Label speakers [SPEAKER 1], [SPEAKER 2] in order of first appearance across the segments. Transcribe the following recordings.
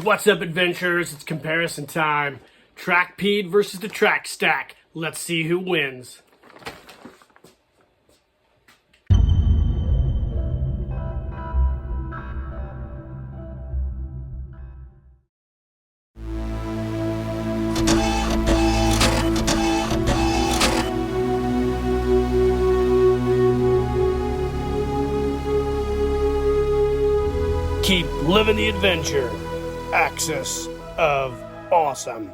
[SPEAKER 1] What's up, adventurers? It's comparison time. Trackipede versus the Track Stack. Let's see who wins. Keep living the adventure. Axis of awesome.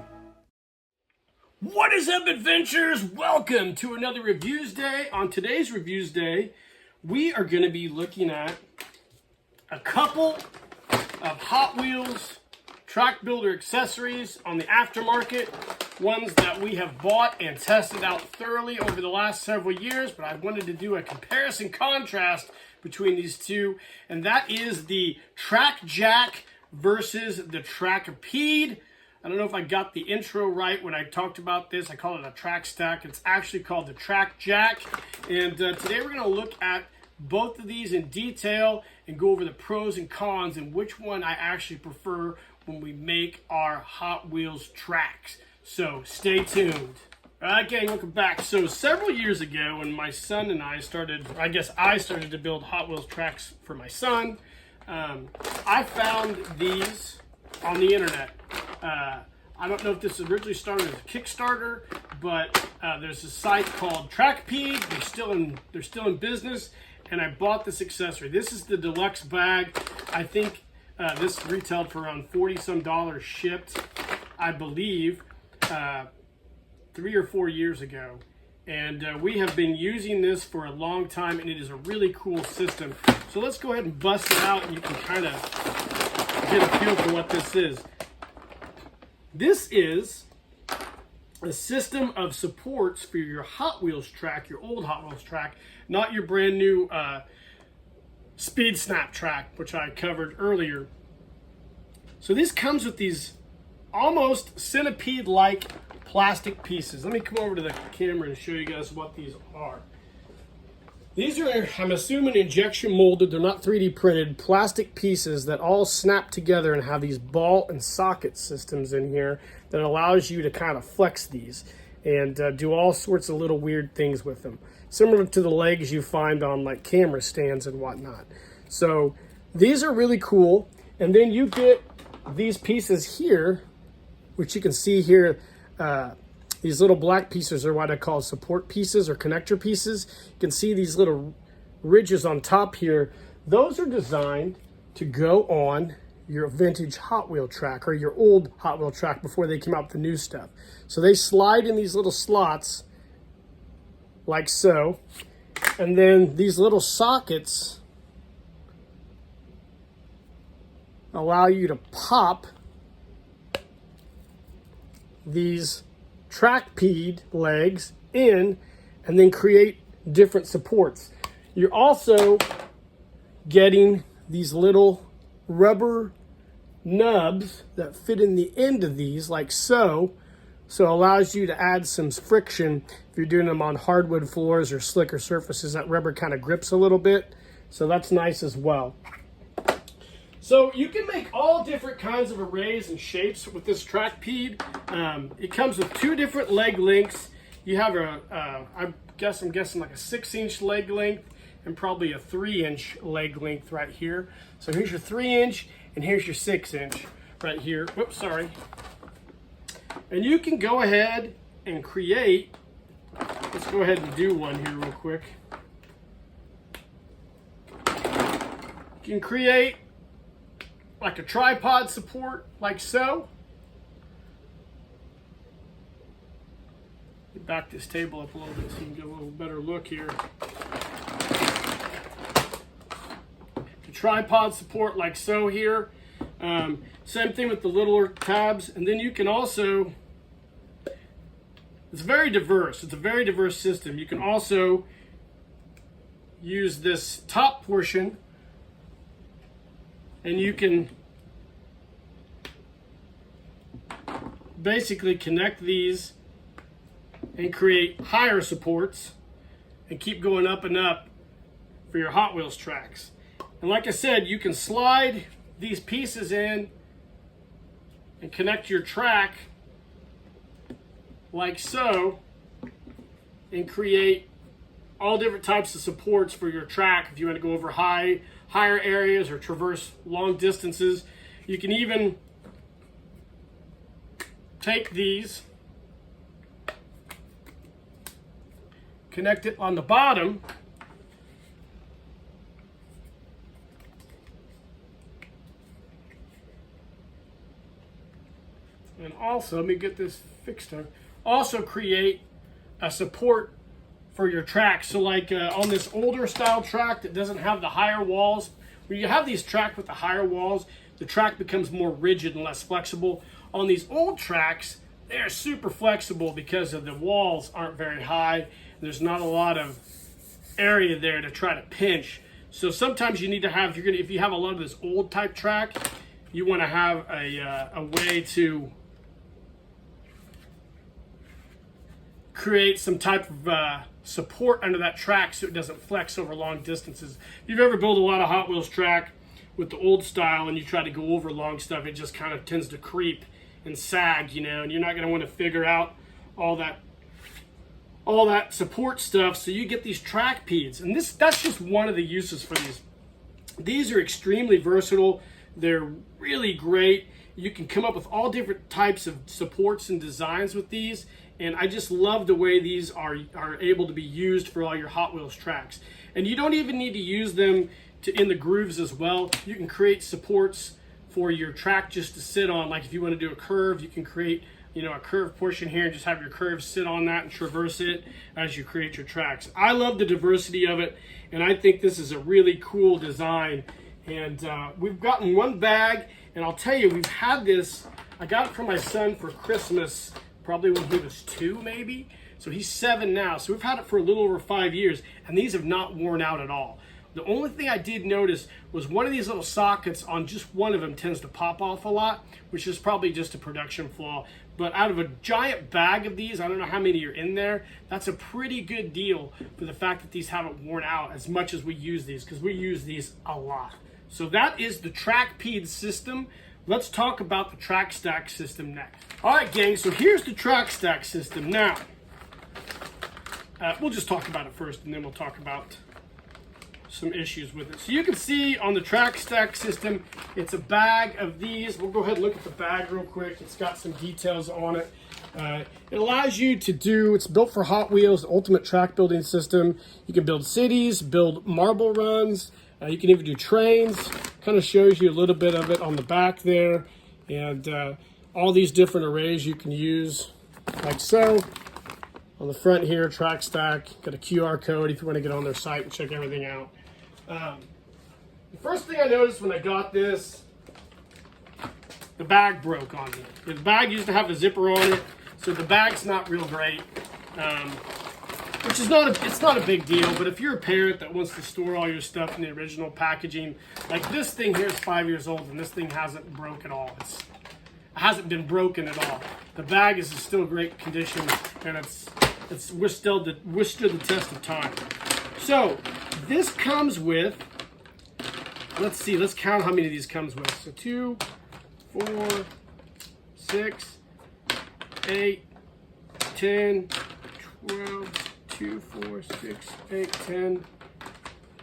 [SPEAKER 1] What is up, adventurers? Welcome to another Reviews Day. On today's Reviews Day, we are going to be looking at a couple of Hot Wheels track builder accessories on the aftermarket, ones that we have bought and tested out thoroughly over the last several years, but I wanted to do a comparison contrast between these two, and that is the Track Jack versus the Trackipede. I don't know if I got the intro right when I talked about this. I call it a track stack. It's actually called the Track Jack. And today we're going to look at both of these in detail and go over the pros and cons and which one I actually prefer when we make our Hot Wheels tracks. So stay tuned. All right, gang, welcome back. So several years ago when my son and I started, I started to build Hot Wheels tracks for my son, I found these on the internet. I don't know if this originally started as a Kickstarter, but there's a site called Trackipede. They're still in business, and I bought this accessory. This is the deluxe bag. I think this retailed for around $40 shipped, I believe, 3 or 4 years ago. And we have been using this for a long time, and it is a really cool system. So let's go ahead and bust it out, and you can kind of get a feel for what this is. This is a system of supports for your Hot Wheels track, your old Hot Wheels track, not your brand new Speed Snap track, which I covered earlier. So this comes with these almost centipede-like plastic pieces. Let me come over to the camera and show you guys what these are. These are, I'm assuming, injection molded. They're not 3D printed. Plastic pieces that all snap together and have these ball and socket systems in here that allows you to kind of flex these and do all sorts of little weird things with them. Similar to the legs you find on like camera stands and whatnot. So these are really cool. And then you get these pieces here, which you can see here. These little black pieces are what I call support pieces or connector pieces. You can see these little ridges on top here. Those are designed to go on your vintage Hot Wheel track or your old Hot Wheel track before they came out with the new stuff. So they slide in these little slots like so. And then these little sockets allow you to pop these Trackipede legs in and then create different supports. You're also getting these little rubber nubs that fit in the end of these like so. So it allows you to add some friction if you're doing them on hardwood floors or slicker surfaces. That rubber kind of grips a little bit. So that's nice as well. So you can make all different kinds of arrays and shapes with this Trackipede. It comes with 2 different leg lengths. You have I'm guessing like a 6-inch leg length and probably a 3-inch leg length right here. So here's your 3-inch and here's your 6-inch right here. Whoops, sorry. And you can go ahead and create, let's go ahead and do one here real quick. You can create like a tripod support, like so. Back this table up a little bit so you can get a little better look here. The tripod support like so here. Same thing with the littler tabs. And then you can also, it's very diverse. It's a very diverse system. You can also use this top portion and you can basically connect these and create higher supports and keep going up and up for your Hot Wheels tracks. And like I said, you can slide these pieces in and connect your track like so, and create all different types of supports for your track if you want to go over higher areas or traverse long distances. You can even take these, connect it on the bottom, and also, let me get this fixed up, also create a support for your track. So like on this older style track that doesn't have the higher walls, when you have these tracks with the higher walls, the track becomes more rigid and less flexible. On these old tracks, they're super flexible because of the walls aren't very high. There's not a lot of area there to try to pinch. So sometimes you need to have, if you have a lot of this old type track, you want to have a way to create some type of support under that track so it doesn't flex over long distances. If you've ever built a lot of Hot Wheels track with the old style and you try to go over long stuff, it just kind of tends to creep and sag, you know, and you're not going to want to figure out all that support stuff. So you get these Trackipedes, and that's just one of the uses for these. These are extremely versatile. They're really great. You can come up with all different types of supports and designs with these, and I just love the way these are able to be used for all your Hot Wheels tracks. And you don't even need to use them in the grooves as well. You can create supports for your track just to sit on. Like if you want to do a curve, you can create, you know, a curved portion here and just have your curve sit on that and traverse it as you create your tracks. I love the diversity of it, and I think this is a really cool design. And we've gotten one bag, and I'll tell you, we've had this, I got it for my son for Christmas, probably when he was 2 maybe. So he's 7 now. So we've had it for a little over 5 years, and these have not worn out at all. The only thing I did notice was one of these little sockets on just one of them tends to pop off a lot, which is probably just a production flaw. But out of a giant bag of these, I don't know how many are in there, that's a pretty good deal for the fact that these haven't worn out as much as we use these, because we use these a lot. So that is the Trackipede system. Let's talk about the track stack system next. All right, gang, so here's the track stack system. Now, we'll just talk about it first, and then we'll talk about some issues with it. So you can see on the track stack system, it's a bag of these. We'll go ahead and look at the bag real quick. It's got some details on it. It allows you to do, it's built for Hot Wheels, the ultimate track building system. You can build cities, build marble runs. You can even do trains. Kind of shows you a little bit of it on the back there. And all these different arrays you can use like so. On the front here, track stack, got a QR code if you want to get on their site and check everything out. The first thing I noticed when I got this, the bag broke on me. The bag used to have a zipper on it, so the bag's not real great, which is it's not a big deal. But if you're a parent that wants to store all your stuff in the original packaging, like this thing here is 5 years old, and this thing hasn't broke at all. It hasn't been broken at all. The bag is in still great condition, and it's withstood the test of time. So this comes with, let's see, let's count how many of these comes with. So 2, 4, 6, 8, 10, 12, 2, 4, 6, 8, 10,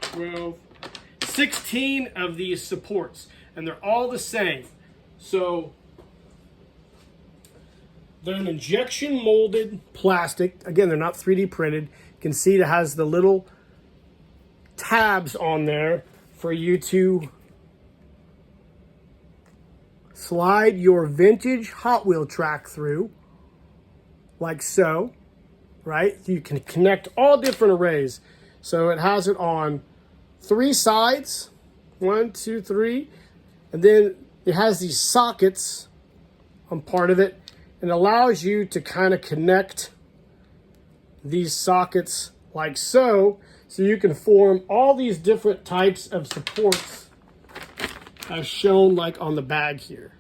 [SPEAKER 1] 12, 16 of these supports, and they're all the same. So they're an injection molded plastic. Again, they're not 3D printed. You can see it has the little tabs on there for you to slide your vintage Hot Wheel track through, like so, right? You can connect all different arrays. So it has it on 3 sides, 1, 2, 3, and then it has these sockets on part of it, and allows you to kind of connect these sockets like so, so you can form all these different types of supports as shown like on the bag here.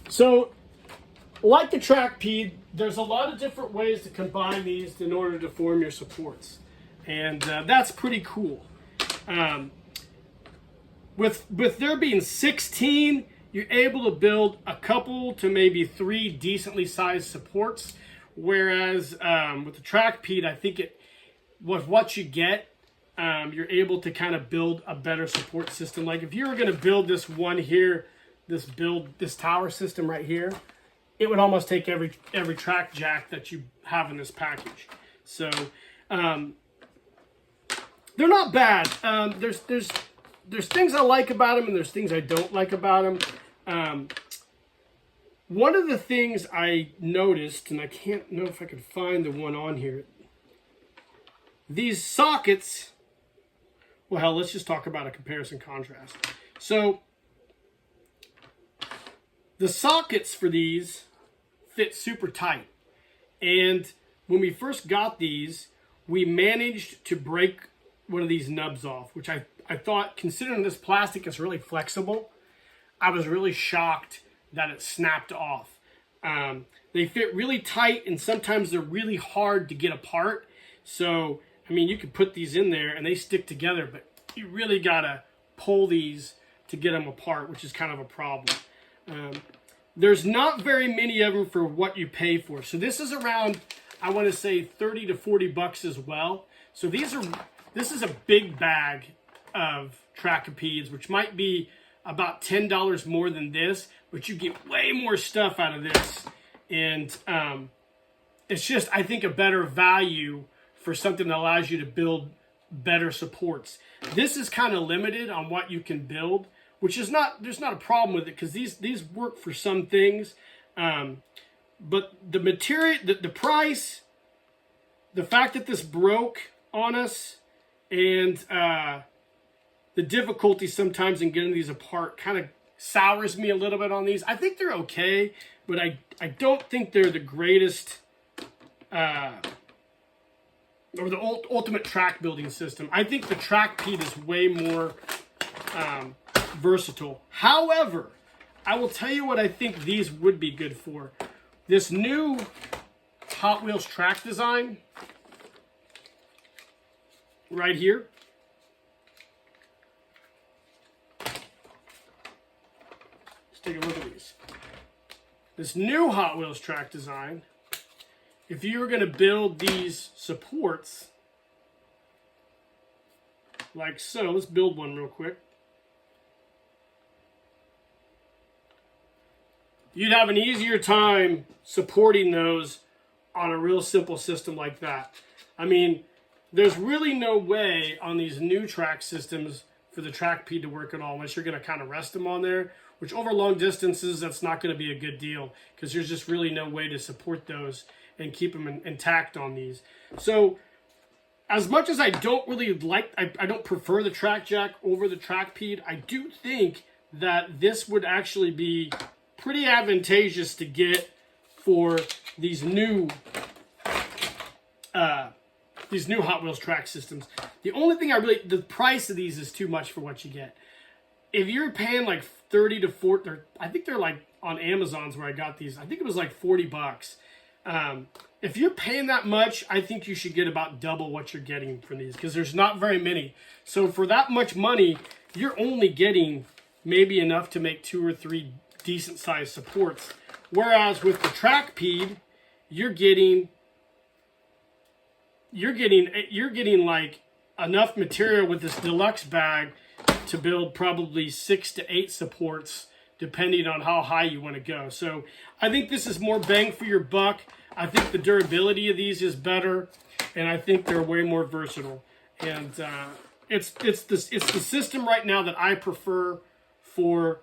[SPEAKER 1] So like the Trackipede, there's a lot of different ways to combine these in order to form your supports, and that's pretty cool. with there being 16, you're able to build a couple to maybe 3 decently sized supports. Whereas with the Trackipede, I think with what you get, you're able to kind of build a better support system. Like if you were going to build this one here, this tower system right here, it would almost take every track jack that you have in this package. So they're not bad. There's things I like about them and there's things I don't like about them. One of the things I noticed, and I can't know if I can find the one on here, these sockets, well, hell, let's just talk about a comparison contrast. So the sockets for these fit super tight. And when we first got these, we managed to break one of these nubs off, which I thought, considering this plastic is really flexible, I was really shocked that it snapped off. They fit really tight, and sometimes they're really hard to get apart. So, I mean, you could put these in there and they stick together, but you really gotta pull these to get them apart, which is kind of a problem. There's not very many of them for what you pay for. So this is around, I want to say 30 to 40 bucks as well. So this is a big bag of Trackipedes, which might be about $10 more than this, but you get way more stuff out of this. And it's just, I think, a better value for something that allows you to build better supports. This is kind of limited on what you can build, which is not, there's not a problem with it because these work for some things. But the material, the price, the fact that this broke on us, and the difficulty sometimes in getting these apart kind of sours me a little bit on these. I think they're okay, but I don't think they're the greatest or the ultimate track building system. I think the Trackipede is way more versatile. However, I will tell you what I think these would be good for. This new Hot Wheels track design right here. Let's take a look at these. This new Hot Wheels track design, if you were going to build these supports like so, let's build one real quick. You'd have an easier time supporting those on a real simple system like that. I mean, there's really no way on these new track systems for the Trackipede to work at all unless you're going to kind of rest them on there, which over long distances, that's not going to be a good deal because there's just really no way to support those and keep them intact on these. So as much as I don't really like, I don't prefer the track jack over the Trackipede, I do think that this would actually be pretty advantageous to get for these new Hot Wheels track systems. The only thing the price of these is too much for what you get. If you're paying like 30 to 40, I think they're like on Amazon's where I got these. I think it was like 40 bucks. If you're paying that much, I think you should get about double what you're getting from these because there's not very many. So for that much money, you're only getting maybe enough to make 2 or 3 decent sized supports. Whereas with the Trackipede, you're getting like enough material with this deluxe bag to build probably 6 to 8 supports depending on how high you want to go. So I think this is more bang for your buck. I think the durability of these is better, and I think they're way more versatile. And it's the system right now that I prefer for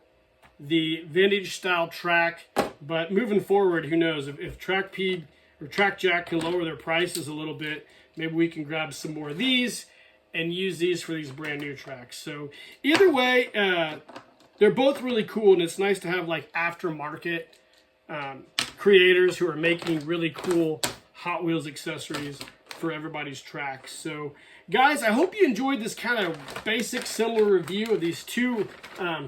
[SPEAKER 1] the vintage style track. But moving forward, who knows, if Trackipede or Track Jack can lower their prices a little bit, maybe we can grab some more of these and use these for these brand new tracks. So either way, they're both really cool, and it's nice to have like aftermarket creators who are making really cool Hot Wheels accessories for everybody's tracks. So guys, I hope you enjoyed this kind of basic, similar review of these two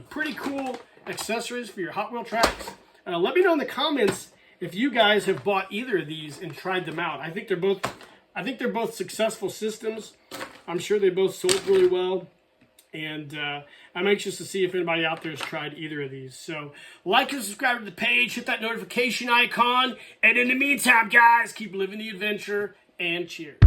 [SPEAKER 1] pretty cool accessories for your Hot Wheel tracks. Let me know in the comments if you guys have bought either of these and tried them out. I think they're both successful systems. I'm sure they both sold really well. And I'm anxious to see if anybody out there has tried either of these. So like and subscribe to the page, hit that notification icon. And in the meantime, guys, keep living the adventure and cheers.